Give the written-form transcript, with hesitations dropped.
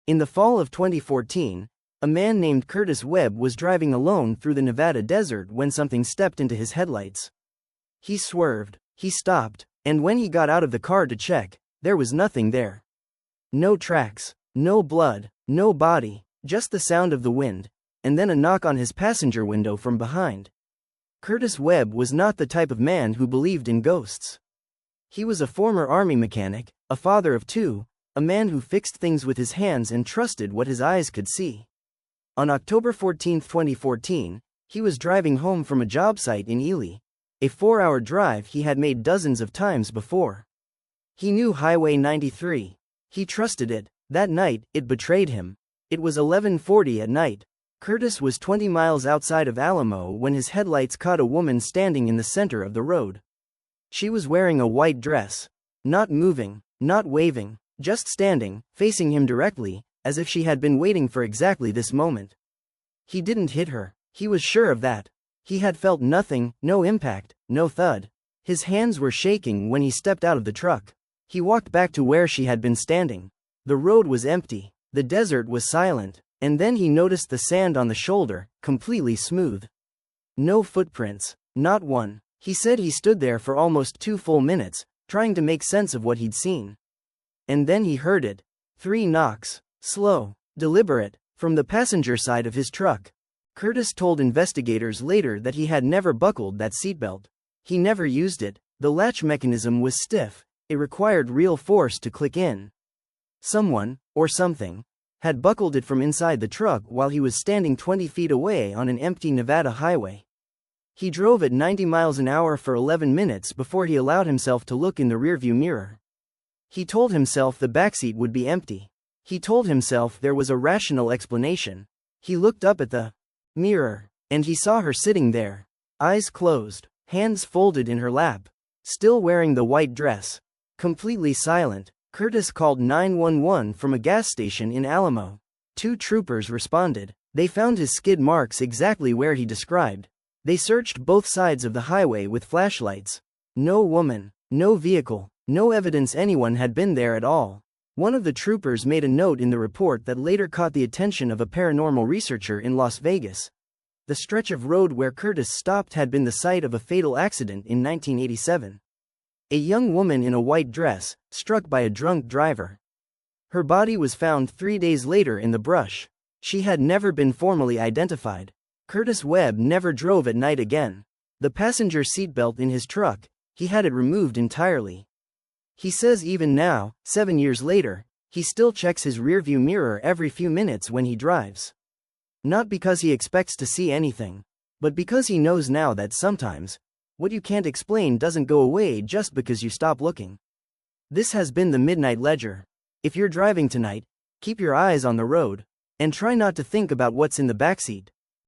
In the fall of 2014, a man named Curtis Webb was driving alone through the Nevada desert when something stepped into his headlights. He swerved, he stopped, and when he got out of the car to check, there was nothing there. No tracks, no blood, no body, just the sound of the wind, and then a knock on his passenger window from behind. Curtis Webb was not the type of man who believed in ghosts. He was a former army mechanic, a father of two, a man who fixed things with his hands and trusted what his eyes could see. On October 14, 2014, he was driving home from a job site in Ely, a 4-hour drive he had made dozens of times before. He knew Highway 93. He trusted it. That night, it betrayed him. It was 11:40 at night. Curtis was 20 miles outside of Alamo when his headlights caught a woman standing in the center of the road. She was wearing a white dress. Not moving, not waving, just standing, facing him directly, as if she had been waiting for exactly this moment. He didn't hit her. He was sure of that. He had felt nothing, no impact, no thud. His hands were shaking when he stepped out of the truck. He walked back to where she had been standing. The road was empty. The desert was silent. And then he noticed the sand on the shoulder, completely smooth. No footprints. Not one. He said he stood there for almost 2 full minutes, trying to make sense of what he'd seen. And then he heard it. 3 knocks. Slow. Deliberate. From the passenger side of his truck. Curtis told investigators later that he had never buckled that seatbelt. He never used it. The latch mechanism was stiff. It required real force to click in. Someone, or something, had buckled it from inside the truck while he was standing 20 feet away on an empty Nevada highway. He drove at 90 miles an hour for 11 minutes before he allowed himself to look in the rearview mirror. He told himself the backseat would be empty. He told himself there was a rational explanation. He looked up at the mirror, and he saw her sitting there, eyes closed, hands folded in her lap, still wearing the white dress, completely silent. Curtis called 911 from a gas station in Alamo. 2 troopers responded. They found his skid marks exactly where he described. They searched both sides of the highway with flashlights. No woman, no vehicle, no evidence anyone had been there at all. One of the troopers made a note in the report that later caught the attention of a paranormal researcher in Las Vegas. The stretch of road where Curtis stopped had been the site of a fatal accident in 1987. A young woman in a white dress, struck by a drunk driver. Her body was found 3 days later in the brush. She had never been formally identified. Curtis Webb never drove at night again. The passenger seatbelt in his truck, he had it removed entirely. He says even now, 7 years later, he still checks his rearview mirror every few minutes when he drives. Not because he expects to see anything, but because he knows now that sometimes, what you can't explain doesn't go away just because you stop looking. This has been the Midnight Ledger. If you're driving tonight, keep your eyes on the road, and try not to think about what's in the backseat.